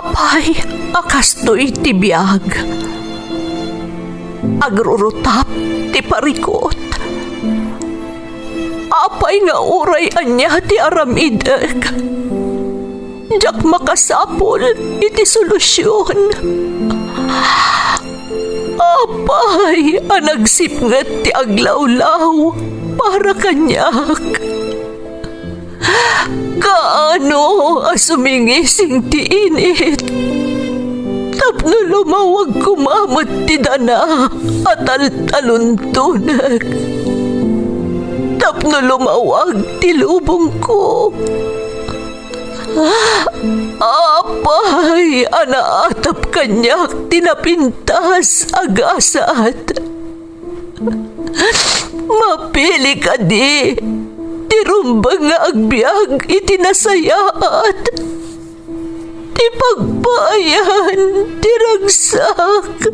Apay, akastoy ti biyag. Agrurutap ti parikot. Apay nga uray anya ti aramideg. Jak makasapol iti solusyon. Apay, anagsipnget ti aglawlaw para kanyak. Kaano asumingising ti init. Tapno lumawag kumamot ti dana at taluntunak. Tapno lumawag ti lubong ko. Apay, anaatap kanyak tinapintas agasat. Mapili ka di, tirumbang nga agbyag itinasayaat. Ti pagbayan, tiragsak.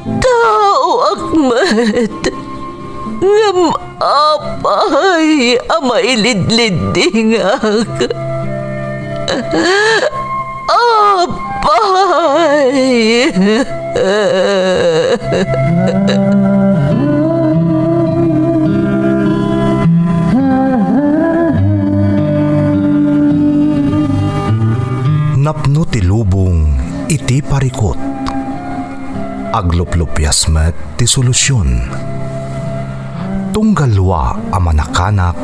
Tao akmat, ngam apay, amailidlidingak. Apay. Napno ti lubong iti parikot. Agluplupyas met ti solusyon. Tunggalwa a manakanak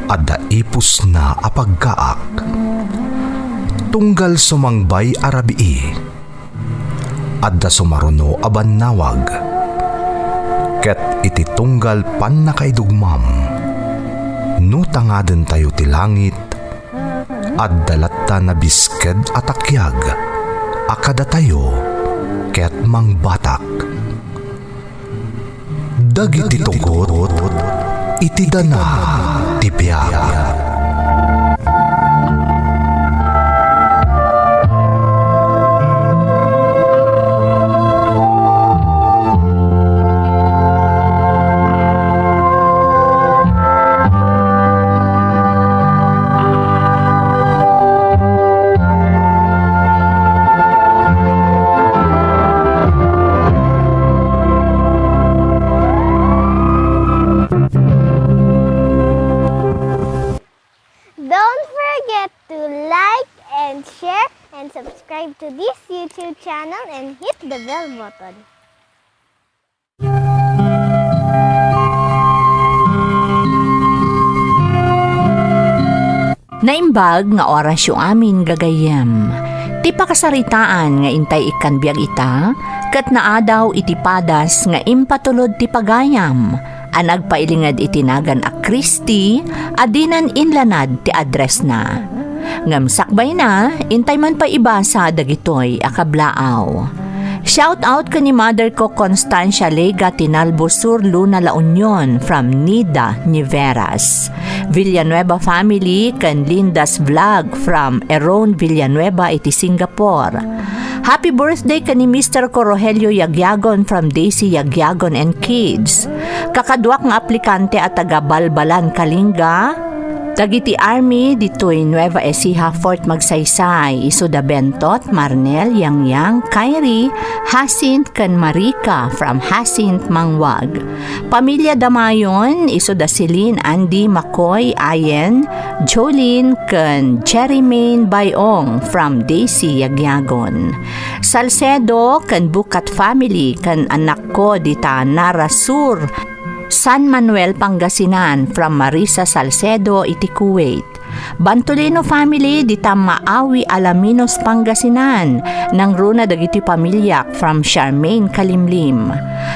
adda ipus na apagkaak. Tunggal sumangbay arabii adda sumaruno a bannawag. Ket iti tunggal pan nakaidugmam no tangaden tayo ti langit adda latta na bisked atakyag akada tayo ket mangbatak. Dagiti tugot iti dana ti biag. Don't forget to like and share and subscribe to this YouTube channel and hit the bell button. Naimbag nga orasyo amin gagayem. Ti pakasaritaan nga intay ikan biag ita, kat naadaw iti padas nga impatulod ti pagayam. Anag pailingad itinagan a Kristi, adinan inlanad ti address na. Ngam sakbay na, intay man pa ibasa dagitoy akablaaw. Shout out ka ni mother ko Constancia Lega Tinalbo Sur Luna La Union from Nida, Niveras. Villanueva family kan Linda's Vlog from Eron Villanueva iti Singapore. Happy birthday ka ni Mr. Corogelio Yagyagon from Daisy Yagyagon and Kids. Kakadwak nga aplikante at taga Balbalan, Kalinga. Dagiti Army ditoy Nueva Ecija Fort Magsaysay, Isuda Bentot, Marnel, Yangyang, Kairi, Hacint kan Marika from Hacint Mangwag. Pamilya Damayon, Isuda Silin, Andy, Makoy, Ayen, Jolene kan Jermaine Bayong from Daisy Yagyagon. Salcedo kan Bukat family kan anak ko dita Narasur, San Manuel, Pangasinan from Marisa Salcedo, iti Kuwait. Bantolino family di Maawi, Alaminos, Pangasinan nang runa dagiti pamilyak from Charmaine, Kalimlim.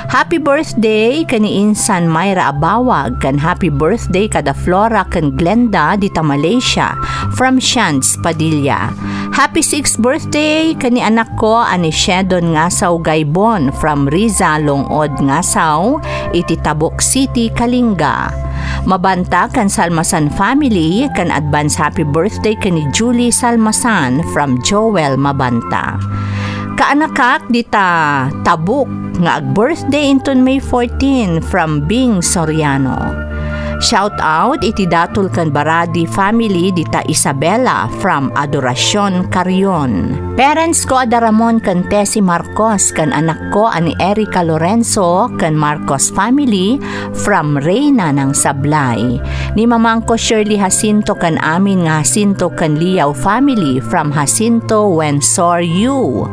Happy birthday kani Insan Myra Abawag kan happy birthday kada Flora kan Glenda di Malaysia from Shans, Padilla. Happy 6th birthday kani anak ko ani Shedon Ngasaw Gaybon from Riza Longod Ngasaw iti Tabuk City, Kalinga. Mabanta kan Salmasan family kan advance happy birthday kani Julie Salmasan from Joel Mabanta. Kaanakak dita Tabuk nga ag birthday inton May 14 from Bing Soriano. Shout out iti datul kan Baradi family dita Isabela from Adoracion, Carrion. Parents ko ada Ramon kan Tessie Marcos kan anak ko ani Erica Lorenzo kan Marcos family from Reyna ng Sablay. Ni mamang ko Shirley Jacinto kan amin nga Jacinto kan Liao family from Jacinto Wensor U.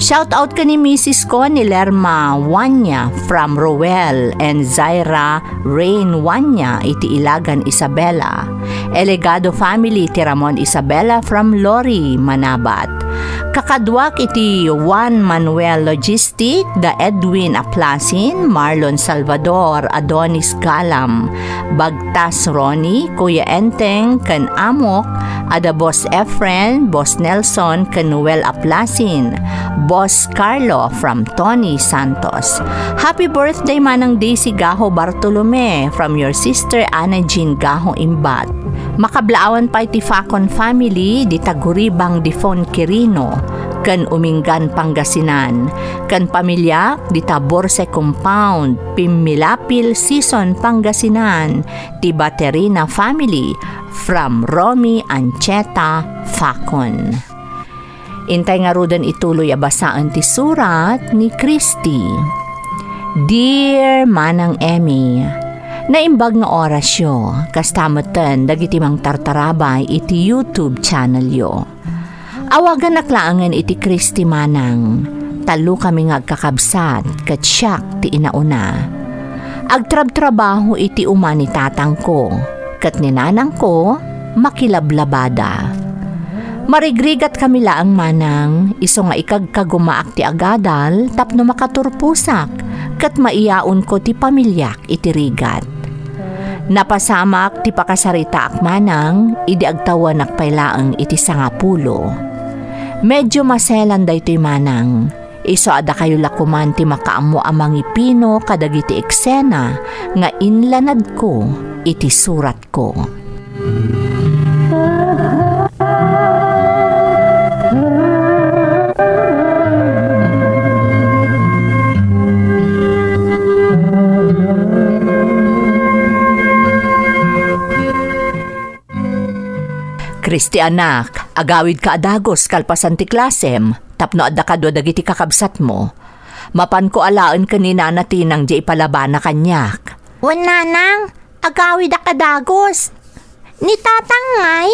Shout out ka ni Mrs. ko ni Lerma Wanya from Roel and Zaira Rain Wanya iti Ilagan Isabela. Elegado family ti Ramon Isabela from Lori Manabat. Kakadwak iti Juan Manuel Logistic, da Edwin Aplasin, Marlon Salvador, Adonis Galam, Bagtas Ronnie, Kuya Enteng, kan Amok, ada Boss Efren, Boss Nelson, kan Noel Aplasin, Boss Carlo from Tony Santos. Happy birthday manang Daisy Gaho Bartolome from your sister Ana Jean Gaho Imbat. Makablaawan pa iti Facon family di Taguribang Difon Quirino kan Umingan Pangasinan kan pamilya di Taborse Compound Pimilapil Season Pangasinan ti Baterina family from Romy Ancheta Facon. Intay nga rudan ituloy abasaan ti surat ni Christy. Dear Manang Emmy, naimbag nga orasyo, kastamatan dagiti mang tartarabay iti YouTube channel yo. Awagan naklaangan iti Christy Manang, talo kami nga kakabsat, kat siyak ti inauna. Agtrab-trabaho iti umani tatang ko, kat ninanang ko, makilablabada. Marigrigat kami laang manang, iso nga ikagkagumaak ti agadal, tapno makaturpusak, kat maiyaon ko ti pamilyak iti rigat. Napasamak ti pakasarita ak manang, idi agtawan nakpailaang iti sangapulo. Medyo maselan daytoy manang, iso ada kayo lakuman ti makaamo amang ipino kadagiti eksena nga inlanad ko iti surat ko. Christy anak, agawid ka adagos kalpasan ti klasem, tapno adda kadwa dagiti kakabsat mo. Mapan ko alaan kanina na tinang di ipalabana kanyak. Wananang, agawid akadagos. Ni tatang ngay?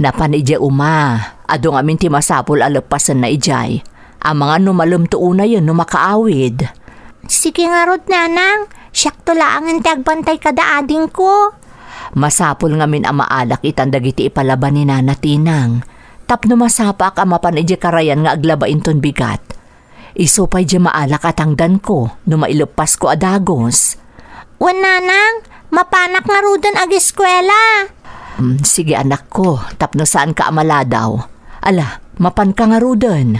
Napan ije uma, adong amin ti masapul alapasan na ijay. Ang mga numalum to una yun numakaawid. Sige nga rod nanang, siyak tulaangan ti agbantay kada ading ko. Masapul ngamin ang maalak itandagiti ipalaban ni Nana Tinang. Tapno masapak ang mapanidya karayan nga aglabain ton bigat. Isupay di maalak atangdan ko no mailupas ko adagos. Wananang, mapanak nga rudan ag eskwela. Sige anak ko, tapno saan ka amala daw. Ala, mapan ka nga rudan.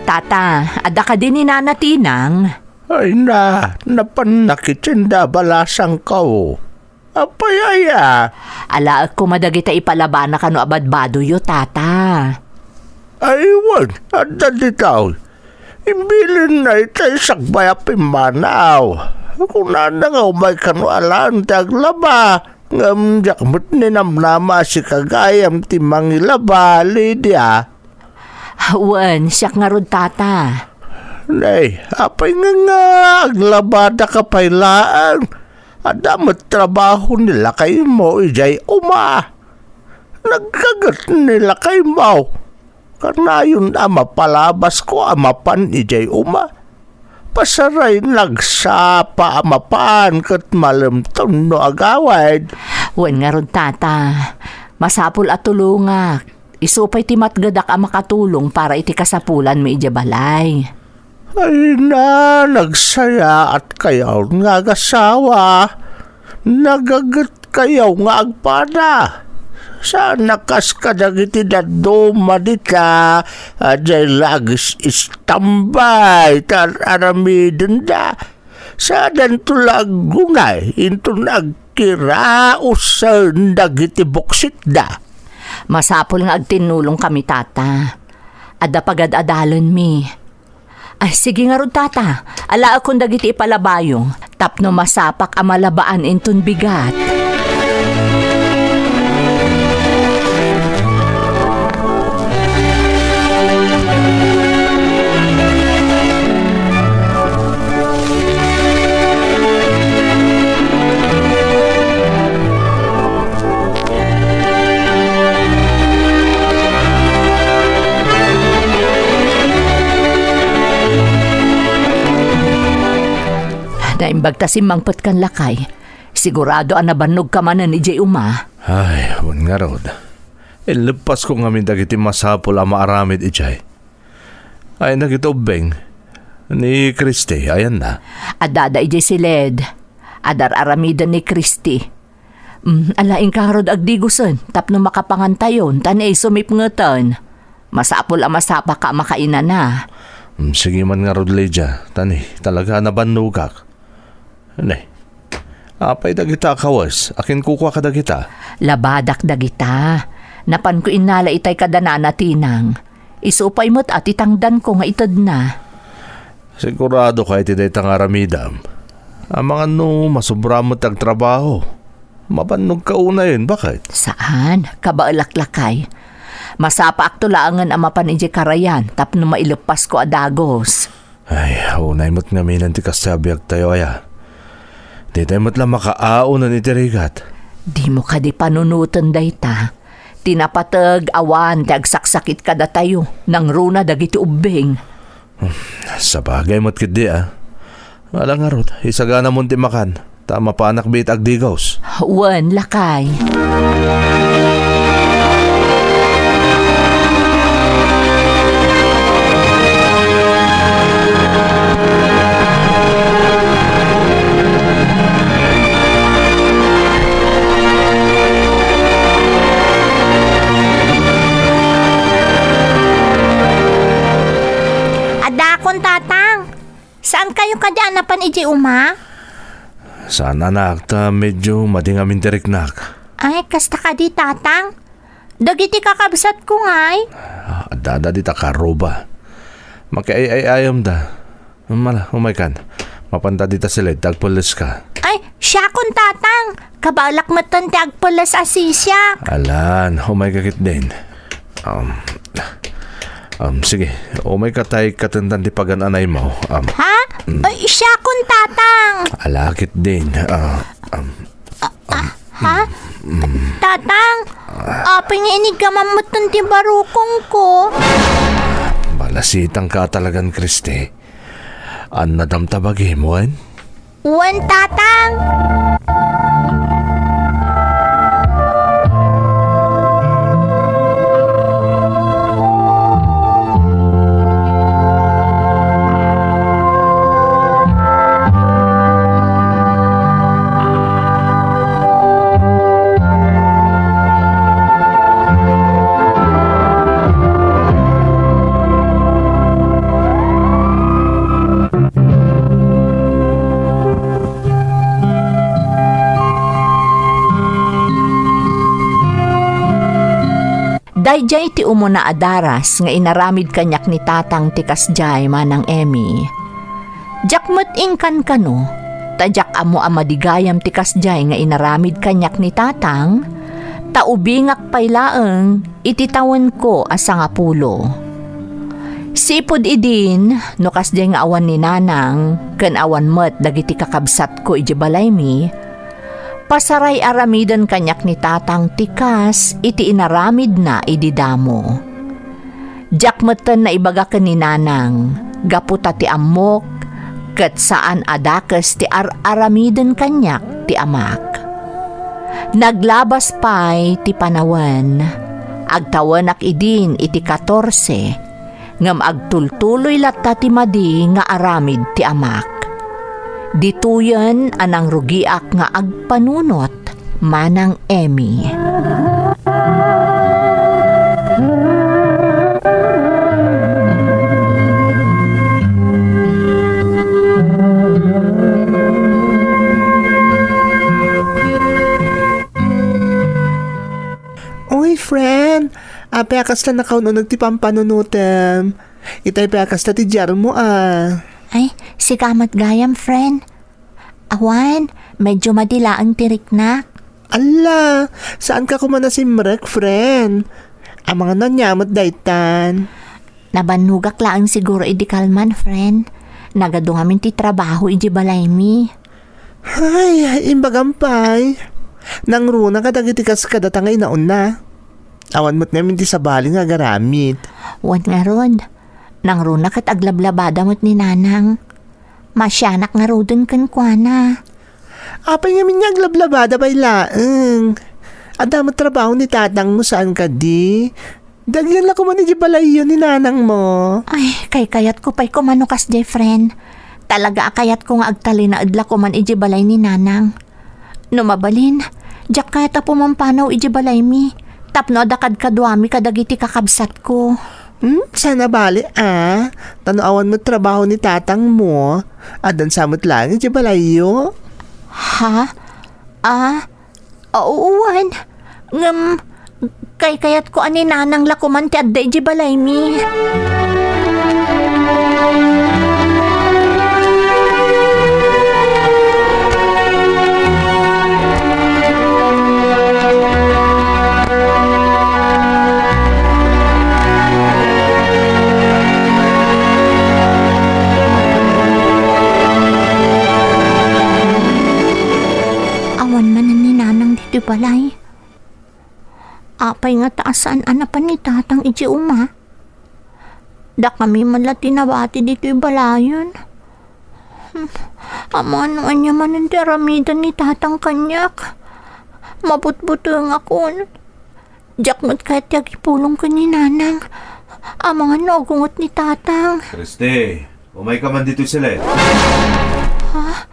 Tata, ada ka din ni Nana Tinang? Ay na, napanakitsinda balasang kao. Apayaya. Ala, kumadagita ipalabana ka no abadbado yo, tata. Ay, wan, adda ditaw. Imbilin na itay sakbay apimanaw. Kung nanda nga umay kano alaan taglaba. Ngam jakmut ni namnama si kagayam timang ilaba, Lydia. Wan, siyak nga rod, tata. Nay, apay nga aglabada ka pailaan. Adamat trabaho nila kay mo ijay uma. Nagkagat nila kay mo. Karna yun mapalabas ko amapan ijay uma. Pasaray nagsapa amapan kat malamton no agawad. Wan nga rod, tata. Masapul at tulungak. Isupay ti matgadak ang makatulong para iti kasapulan may ijabalay. Ay na, nagsaya at kayaw nga gasawa. Nagagat kayaw nga agpada. Sana kas kadagiti daduma dita, ajay lagis istambay, tar aramiden da. Sa tulag gunay, into nagkirausan dagiti boksit da. Masapol nga agtinulong kami, tata. Adda pagad-adalon mi. Ay, sige nga rod, tata. Ala akong dagiti ipalabayong. Tapno masapak amalabaan inton bigat. Naimbag ta simangpot kan lakay. Sigurado ang nabanog ka man ni Jay Uma. Ay, wan nga rod. Ilepas ko ngamin dagiti masapol ang maaramid ijay. Ay nagitubeng. Ni Christy, ayan na. Adada ijay si Led. Adar aramidan ni Christy. Alaing karod agdiguson. Tapno makapangantayon. Tanay sumipngetan. Masapol ang masapa ka makainan na. Sige man nga rod, Lydia. Tani, talaga nabanugak. Anay, apay dagita kawas. Akin kukuha ka dagita. Labadak dagita. Napan ko inala itay kadanana tinang. Isupay mo't at itangdan ko nga itad na. Sigurado ka iti day tangaramidam. Ang mga masubra mo tagtrabaho. Mabanog ka una yun, bakit? Saan? Kabaalaklakay. Masapa aktulaangan ang mapanidya karayan tapno mailupas ko adagos. Ay, unay mo't nga minan ti kasabiag tayo aya. Di tayo mo't lang makaaunan iti rigat. Di mo ka di panunutan dayta. Tinapatag awan ti agsaksakit ka da tayo nang runa dagiti ubing. Sa bagay mo't kidi Wala nga rod, isagana mo ti makan. Tama pa anak bit agdigos. Wan, lakay. Saan kayo kadanapan iji Uma? Sana anak, medyo madingamin diriknak. Ay, kasta ka di tatang. Dagiti kakabsat ko ngay. Dada di takaroba. Makiayayayam da. Mala, umay kan. Mapanta di ta sila, tagpulis ka. Ay, siya kun tatang. Kabalak matan tagpulis asisya. Alan, umay kakit din. Sige, umay katay katandan di pagananay mo. Ha? Ay, siya kun tatang. Alakit din. Ha? Tatang, pinginig ka mamutun ti barukong ko. Balasitang ka talagan, Christy. An nadamtabagi mo, Wan, tatang. Dayjay ti umuna adaras nga inaramid kanyak ni tatang ti kasjay manang Emmy. Jakmet ingkan kano, tadyak amo amadigayam ti kasjay nga inaramid kanyak ni tatang, taubingak paylaeng ititawan ko asa nga pulo. Sipod idin, no kasjay nga awan ni nanang, ken awan met dagiti kakabsat ko iji balay mi, pasaray aramidan kanyak ni tatang tikas iti inaramid na ididamo. Jakmetan na ibaga ka ni nanang, gaputa ti amok, kat saan adakes ti aramidan kanyak ti amak. Naglabas pa'y ti panawan, agtawanak idin iti 14, ngam agtultuloy latta ti madi nga aramid ti amak. Dituyan anang rugiak nga agpanunot, Manang Emmy. Uy, friend. Pekas na nakaununod ti pampanunutem. Itay pekas na ti jar mo Ay, si kamat gayam, friend. Awan, medyo madila ang tiriknak. Ala, saan ka kumana si Mrek, friend? Ang mga nanyamot daytan. Nabanugak laang siguro idi kalman, friend. Nagado ngamin ti trabaho iji balay mi. Ay, imbagampay. Nang runa ka dagitikas ka datangay na una. Awan mo't namin ti sabali nga garamit. Wan nga rod. Nang runa kat aglablabada mo't ni nanang. Masyanak nga rodon kan kuana. Apay nga minyag lablabada bay laeng. Adamot trabaho ni tatang mo saan ka di. Dagyan lang kuman iji balay yun ni nanang mo. Ay, kayat ko pa'y kumanukas de, friend. Talaga kayat ko nga agtali na adla ko man iji balay ni nanang. Numabalin, jak kayat pumampanaw iji balay mi. Tapno adakad kadwami kadagiti kakabsat ko. Sana bali Tanawan mo trabaho ni tatang mo. Adan samot lang iji balayo. Ha? Uuwan. Kayat ko ani nanang lakuman ti adda iji balay mi. Di balay. Apay nga taasan anapan ni tatang iji uma. Da kami manla tinabati dito balayon. Amano anya man ang daramidan ni tatang kanyak. Mabutbutong ako. Jakmat kahit yagipulong ko ni nanang. Ang mga nagungot ni tatang. Kriste, umay ka man dito sila. Ha?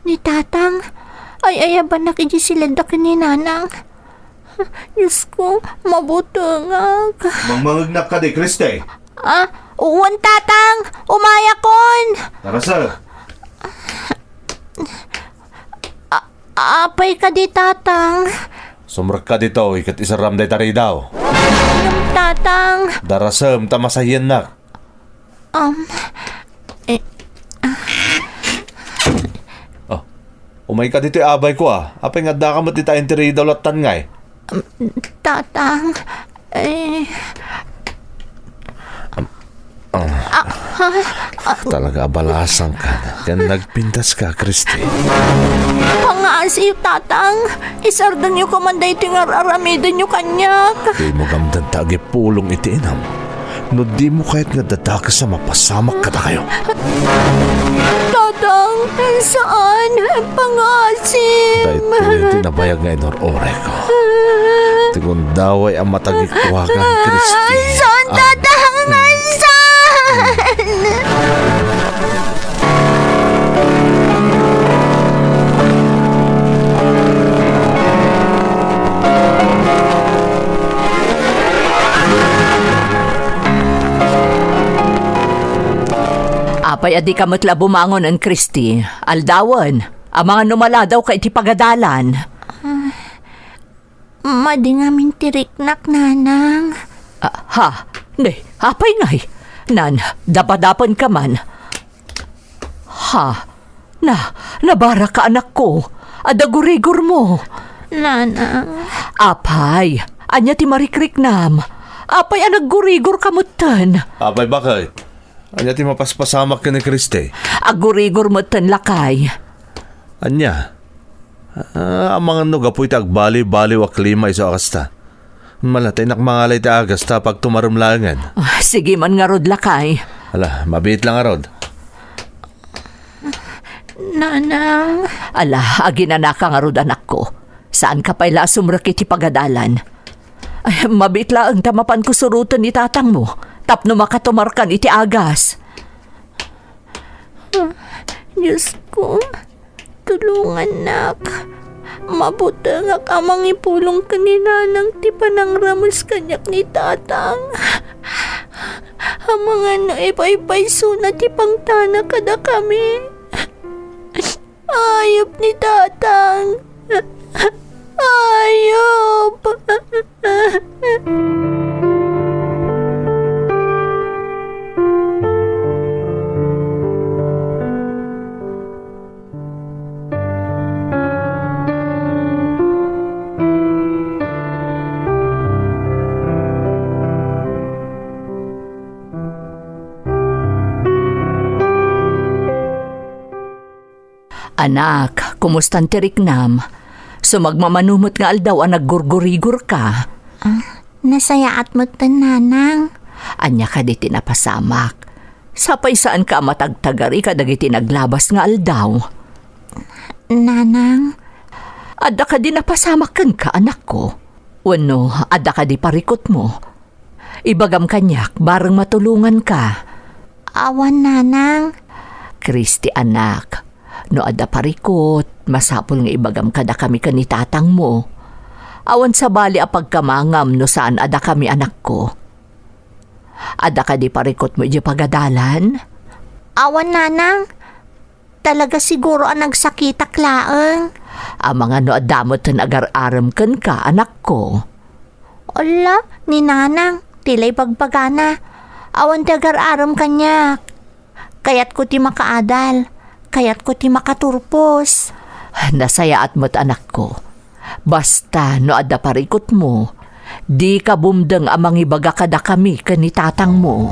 Ni tatang? Ay, ayaban na kiji sila da ni nanang. Diyos ko, mabutungag. Mangmangagnak ka di, Kriste. Uwan tatang! Umayakon! Tara, sir. Apay ka di tatang. Sumrak ka dito, ikat isaram day tari daw. Yung tatang. Darasam, tamasayan na. Umay ka dito abay ko Apay nga da ka mati tayong tiri daw latan nga Tatang, Talaga abalasang ka na. Yan nagpintas ka, Kriste. Pangasiw tatang. Isardan niyo kamanday tingar aramidan niyo kanyak. Di mo gamdan tagi pulong itiinam. No di mo kahit nga dadaka sa mapasamak ka na kayo. Tatang, saan? Pangasim. Dahil tinabayag nga inor-ore ko. Tigun daway ang matagikuwagan, Kristi. Saan tatang? Saan? Apay adi ka matla bumangon ang Kristi. Aldawan, ang mga numala daw kay tipagadalan. Madi nga mintiriknak, nanang. Hindi, apay ngay. Nan, dapadapan ka man. Nabara ka anak ko. Adagurigor mo. Nanang. Apay, anya ti marikriknam. Apay anagurigor kamutan. Apay bakit? Anya ti mapaspasamak ka ni Kriste? Agurigor mo tan lakay. Anya? Ang mga nugapoy tagbali-bali wa klima iso akasta. Malatay nakmangalay ta agasta pag tumarumlangan. Sige man nga rod lakay. Ala, mabit lang nga rod. Nanang. Ala, aginana ka nga rod anak ko. Saan ka pa'y sumrakit ipagadalan? Ay, mabit lang tamapan ko surutan ni tatang mo. Tapno makatumarkan iti agas. Diyos ko, tulungan nak. Mabuti nga kamang ipulong kanina ng ti panangramos kanyak ni tatang. Ang mga no ipay-payso na ti pangtana kada kami. Ayop ni tatang. Ayop. Anak, kumustan ti Riknam? Sumagmamanumot nga aldaw ang naggurgurigor ka. Nasayaat mo nanang. Anya ka di tinapasamak. Sapay saan ka matagtagari ka dagiti naglabas nga aldaw. Nanang, Adda ka di napasamakan ka, anak ko. Wano, adda ka di parikot mo. Ibagam kanyak, bareng matulungan ka. awan nanang. Kristi anak, no adda parikot, masapol nga ibagam kada kami kanitatang mo. Awan sa bali a pagkamangam no saan ada kami anak ko. Ada ka di parikot mo di pagadalan? Awan nanang. Talaga siguro ang nagsakitak laeng. Ang mga no adamot na agar-aram kan ka anak ko. Ala, ni nanang. Tilay pagpagana. Awan ti agar-aram kanyak. Kayat ko ti makaadal. Kayat ko ti makaturpos. Nasayaat mo't anak ko. Basta no adda parikot mo, di ka bumdeng amang ibaga kada kami kanitatang mo.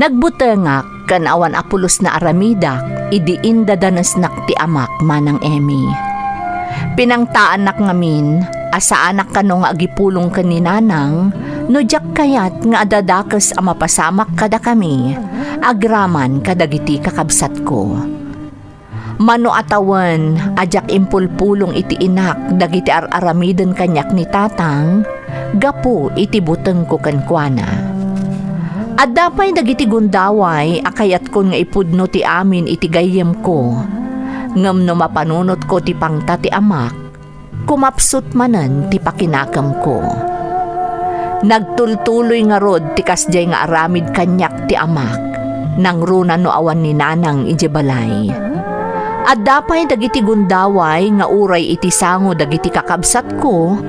Nagbutengak kan awan apulos na aramidak, idiin dadanas nak ti amak manang Emi. Pinangtaan nak ngamin, asa anak kanong agipulong kaninanang, no jak kayat nga adadakes a mapasamak kada kami, agraman kadagiti kakabsat ko. Mano atawan, ajak impulpulong iti inak, dagiti aramiden kanyak ni tatang, gapu iti buteng ko kankwana. At dapay dagiti gundaway, akayat kon nga ipudno ti amin iti gayem ko. Ngam no mapanunot ko ti pangta ti amak, kumapsut manen ti pakinakam ko. Nagtultuloy nga rod ti kasjay nga aramid kanyak ti amak, nang runa no awan ni nanang iti balay. At dapay dagiti gundaway nga uray iti sango dagiti kakabsat ko,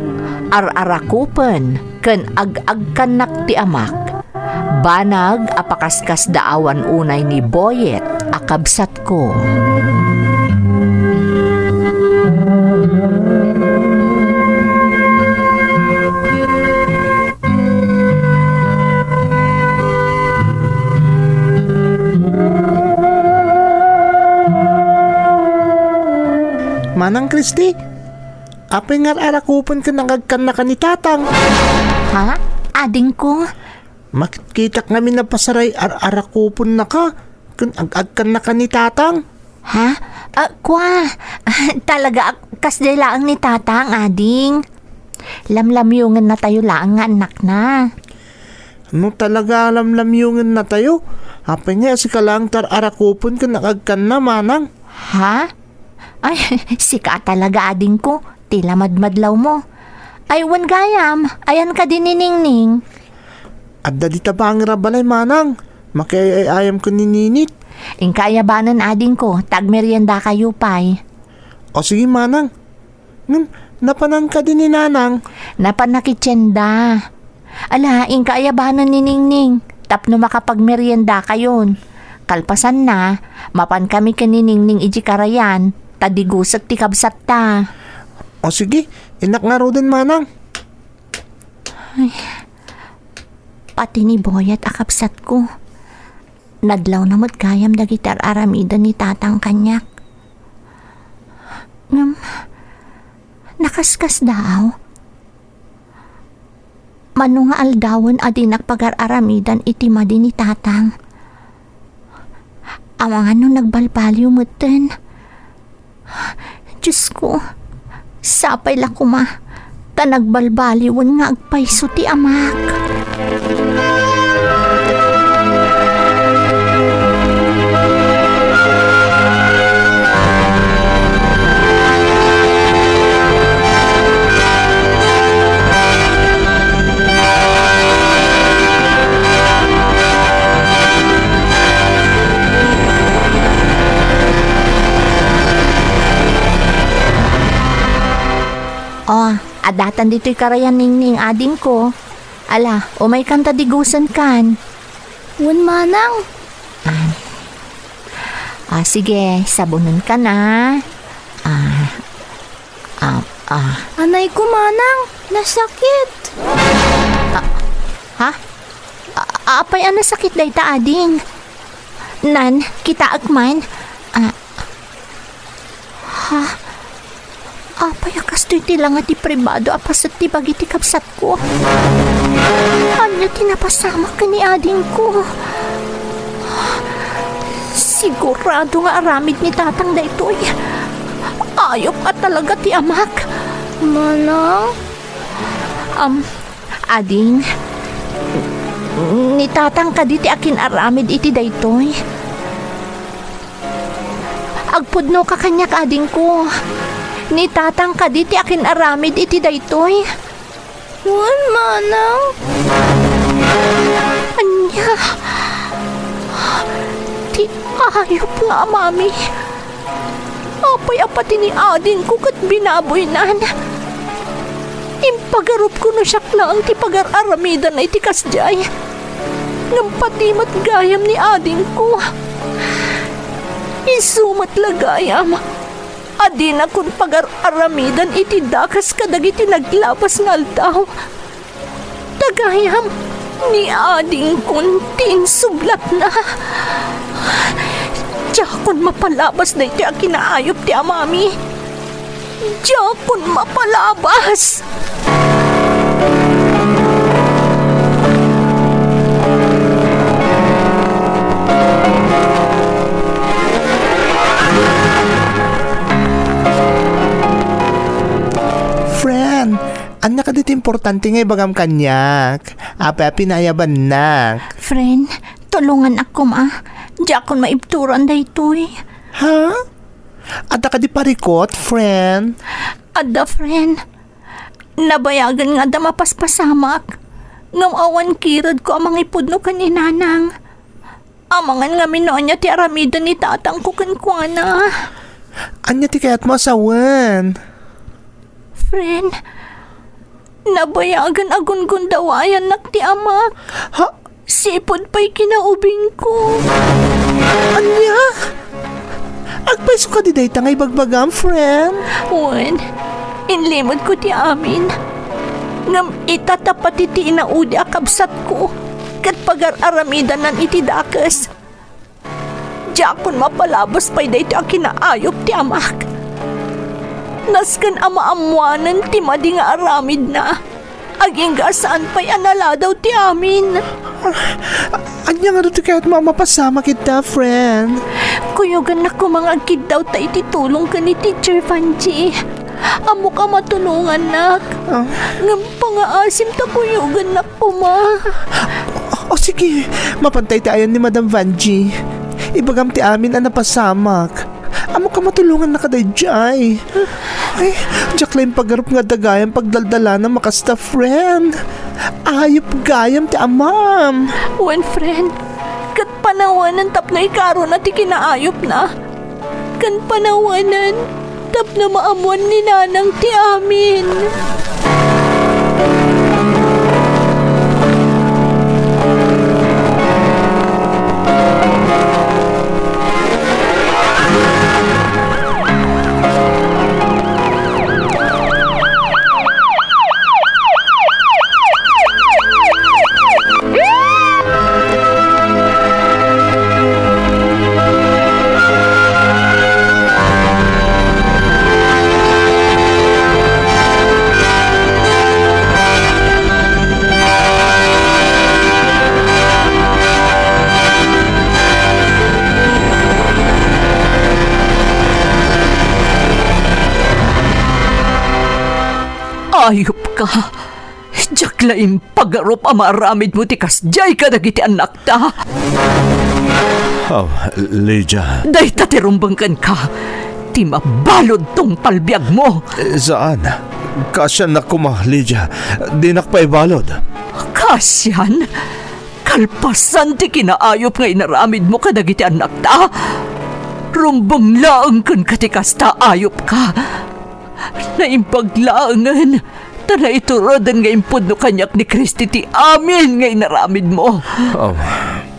ar-arakupen ken ag-agkanak ti amak. Banag apakaskas daawan unay ni Boyet akabsat ko. Manang Kristi, apay nga arakupon ka nangagkan na ka ni tatang. Ha? Ading ko? Makikita kami na pasaray arakupon na ka. Agkan na ka ni tatang. Ha? Kwa? Talaga kasday laang ni tatang, ading. Lamlamyungan na tayo laang nga anak na. Ano talaga lamlamyungan na tayo? Apay nga si kalang arakupon ka nangagkan na, manang. Ha? Ay, sika talaga ading ko. Tila madmadlaw mo. Ay, wan gayam. Ayan ka din niningning. At dali tabang rabalay, manang. Makiayayam ko nininit. Ingkayabanan ading ko. Tagmerienda kayo pay. O sige, manang. Napanang ka din ni nanang. Napanakitsenda. Ala, ingkayabanan ni Ningning. Tapno makapagmerienda kayon. Kalpasan na, mapan kami kaniningning iji karayan. Tadigusat ti kabsat ta. O sige, inak nga ro din, manang. Ay, pati ni Boyat akabsat ko. Nadlaw na gayam dagiti aramidan ni tatang kanyak. Ngam, nakaskas daw. Mano nga aldawan adinak pagar-aramidan iti madi ni tatang. Awangan nung nagbalbaliw mo din. Diyos ko, sapay la kuma, ta nagbalbaliwan nga agpayso ti amak. Oh, adatan dito'y karayan ningning ading ko. Ala, umay kanta digusan kan. Wan manang. Sige, sabunan ka na. Anay ko manang. Nasakit. Ha? Apay ano sakit day ta ading? Nan, kita agman. Apay akas to'y lang at pribado apasat ti bagiti kapsat ko. Anya tinapasama ka ni ading ko. Sigurado nga aramid ni tatang da ito'y. Ayop ka talaga ti amak. Manang? Ading, ni tatang ka di ti akin aramid iti da ito'y. Agpudno ka kanyak ading ko. Ni tatang ka di ti akin aramid iti da ito'y. Wan manang? Anya? Ti ayop nga, mami. Apay apati ni ading ko kat binaboy nan. Impagarup ko na siya lang ti pagar-aramidan na iti kasjay. Ngampatimat gayam ni ading ko. Isumat lagayam. Adi na kun pagar-aramidan iti dakas kadagiti naglapas nga aldaw. Tagayam ni ading kun tinsublat na. Diyakon mapalabas na iti akinaayop ti amami. Diyakon mapalabas. Friend, anak ka dito importante nga ibagam kanyak. Apa pinayaban nak. Friend, tulungan ako ma. Diyakon maibturan da ito'y. Ha? Ada ka di parikot, friend? Ada, friend. Nabayagan nga da mapaspasamak. Ngamawan kirad ko amang ipudno kaninanang. Amangan nga minoon niya ti aramidan ni tatang ko kankwana. Anya ti kayat mo asawan? Friend, nabayagan agun gundawayan nak ti amak. Ha? Sipod pa'y kinaubing ko. Anya? Agpaiso ka di dayta nga ibagbagam, friend? Wen, inlimod ko ti amin. Ngam itatapat iti inaudi akabsat ko. Kat pagar-aramidan nan iti dakas. Diyakon mapalabas pa'y dayto akinaayop ti amak. Naskan ama-amwanan ti madi nga aramid na. Aging gasaan pa'y anala daw ti amin. Anya nga dito kahit mamapasama kita, friend? Kuyogan na ko mga agkid daw ta iti tulong ka ni Teacher Vanji. Amo ka matulungan nak. Ngam pangaasim ta kuyogan na po ma. O sige, mapantay tayo ni Madam Vanji. Ibagam ti amin ang napasamak. Amo ka matulungan na kadayjay. Ay, diyak lang paggarap nga dagayang pagdaldala na makasta, friend. Ayop gayam ti amam. When friend, kat panawanan tap na ikaro na ti kinaayop na. Kan panawanan, tap na maamuan ni nanang ti amin. Ayop ka. Jaklaim pagarup amaramid mo ti kasjay ka dagiti anak ta. Oh, Lydia. Day tatirumbangkan ka. Ti mabalod tong palbiag mo. Saan? Kasyan na kuma, Lydia. Di nakpaibalod. Kasyan? Kalpasan ti kinaayop nga inaramid mo kadagiti anak ta. Rumbang laang kan katikasta ayop ka. Naimpaglaangan. Ta na iturodan nga impod no kanyak ni Kristi ti amin nga inaramid mo. Oh,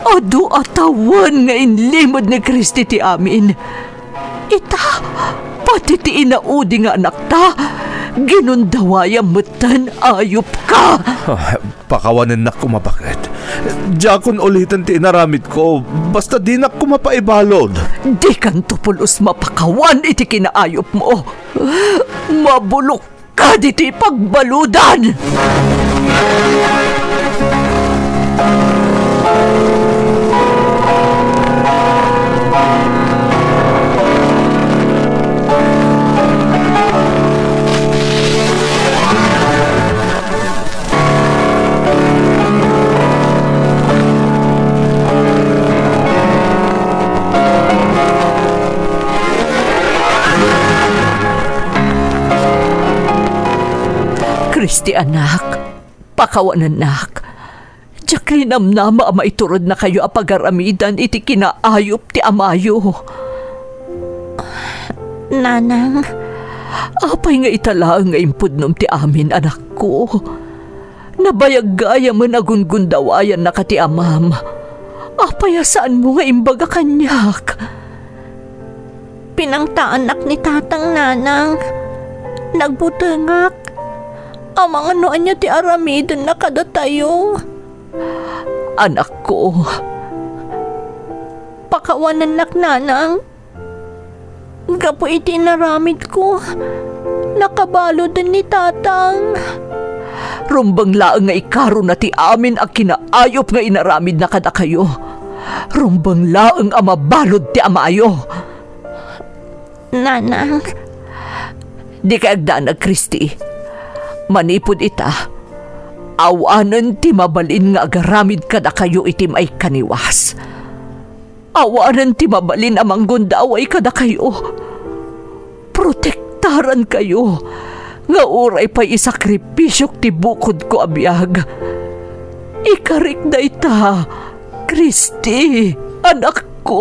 Adu atawan nga inlimod ni Kristi ti amin. Ita, pati ti inaudi nga anak ta. Ginundawaya mutan ayop ka. pakawanin na kumapakit. Jakon ulitan ti inaramid ko, basta di na kumapaibalod. Di kan tupulos mapakawan iti kinaayop mo. Mabulok ka diti pagbaludan. Kristi anak, pakawan anak. Diyak namnama ama iturod na kayo apagaramidan iti kinaayop ti amayo. Nanang, Apay nga italaang nga impudnom ti amin anak ko. Nabayag-gaya man agungundawayan na ka ti amam. Apay saan mo nga imbaga kanyak. pinangtaanak ni tatang nanang. Nagbutengak. Amang anoan niya ti aramidon na kada tayo. Anak ko, Pakawanan nak nanang. Gapo iti naramid ko. Nakabalo din ni tatang. rumbang laang nga ikaro na ti amin ang kinaayop nga inaramid na kada kayo. Rumbang laang amabalod ti amayo. Nanang, Di kaagdanag, Kristi. Manipod ita, awanan ti mabalin nga agaramid kada kayo itim ay kaniwas. Awanan ti mabalin amang gundaway kada kayo. Protektaran kayo. Nga uray pa'y isakripisyok ti bukod ko abiyag. Ikarik na ita, Kristi, anak ko.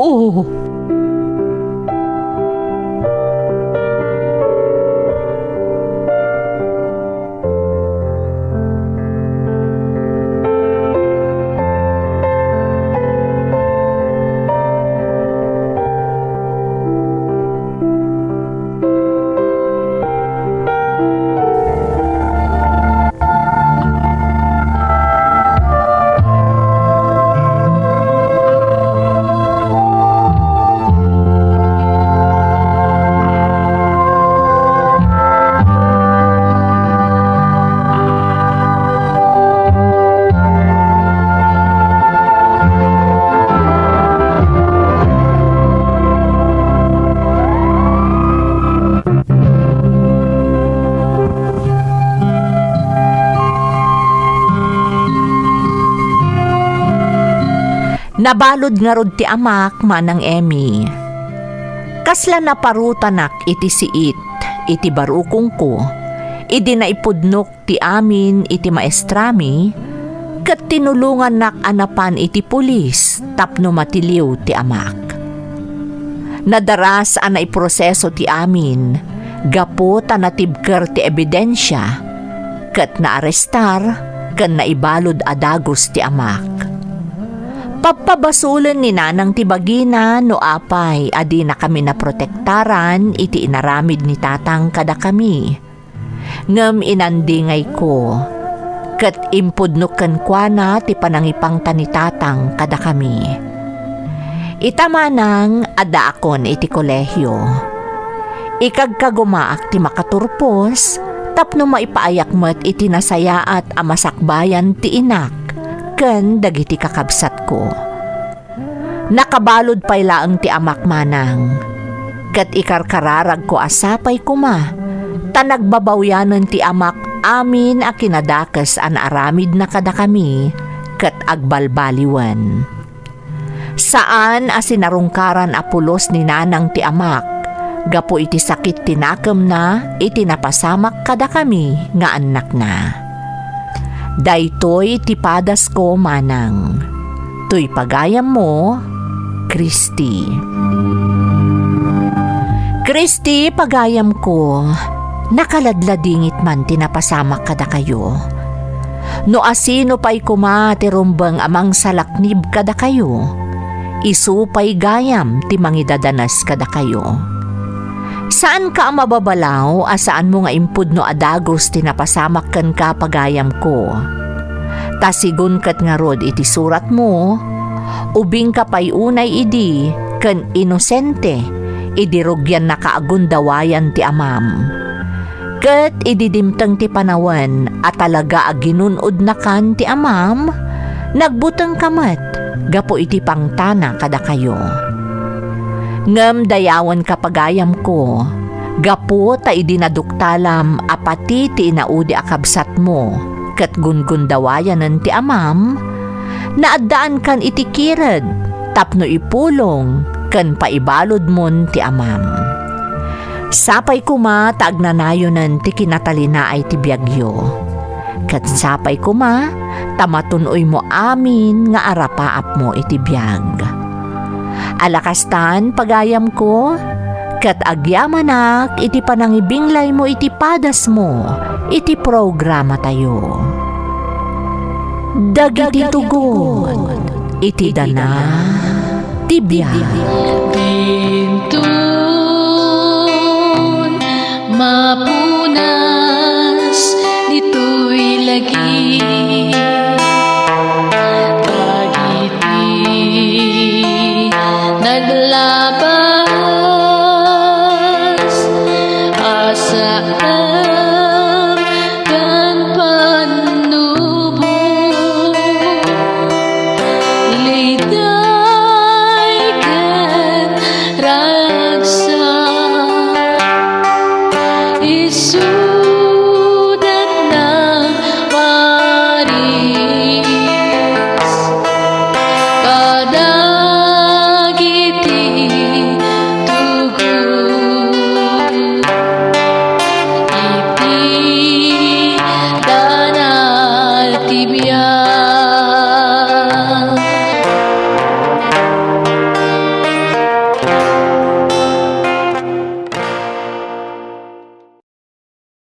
Nabalod nga rod ti amak manang Emmy. Kasla naparutanak iti siit, iti barukong ko, idi naipudnok ti amin iti maestrami, kat tinulungan nak anapan iti pulis, tapno matiliw ti amak. Nadaras anay proseso ti amin, gapo tanatibker ti ebidensya, kat naarestar, kan naibalod adagos ti amak. Papabasulan ni nanang tibagina no apay adi na kami na protektaran iti inaramid ni tatang kada kami. Ngem inandingay ko, kat impudnukan kwa na ti panangipang ni tatang kada kami. Itamanang ada akon iti kolehyo. Ikagkagumaak ti makaturpos, tapno maipaayak met iti nasayaat amasakbayan ti inak. Ken dagiti kakabsat ko. Nakabalod pay laeng ti amak manang. Kat ikarkararag ko asapay kuma. Ta nagbabawyanan ti amak amin a kinadakas an aramid na kada kami ket agbalbaliwan. Saan asinarungkaran a pulos ni nanang ti amak, gapo iti sakit tinakam na iti napasamak kada kami nga anak na. Daytoy ti padas ko manang, tuy pagayam mo, Kristi. Kristi, pagayam ko, nakaladladingit man tinapasamak kada kayo. No asino pa'y kumatirumbang amang salaknib kada kayo, isupay gayam ti mangidadanas kada kayo. Saan ka mababalaw, asaan mo nga impud no adagos tinapasamak kan ka pagayam ko. Tasigun kat nga rod iti surat mo, ubing ka pa'y unay idi, kan inosente, idirugyan na kaagundawayan ti amam. Kat ididimtang ti panawan at talaga aginunod na kan ti amam, nagbutang kamat, gapo iti pangtana kada kayo. Ngem dayawan kapagayam ko, gapo ta idinaduktalam apati ti inaudi akabsat mo, kat gungundawayanan ti amam, naaddaan kan iti kirad, tapno ipulong, kan paibalod mon ti amam. Sapay kuma taagnanayonan ti kinatalina ay ti biagyo. Kat sapay kuma, tamatunoy mo amin nga arapaap mo iti biag. Alakastan pagayam ko, kat agyamanak iti panangibinglay mo iti padas mo, iti programa tayo. Dagiti tugon, iti dana, ti biag. Bintun, mapa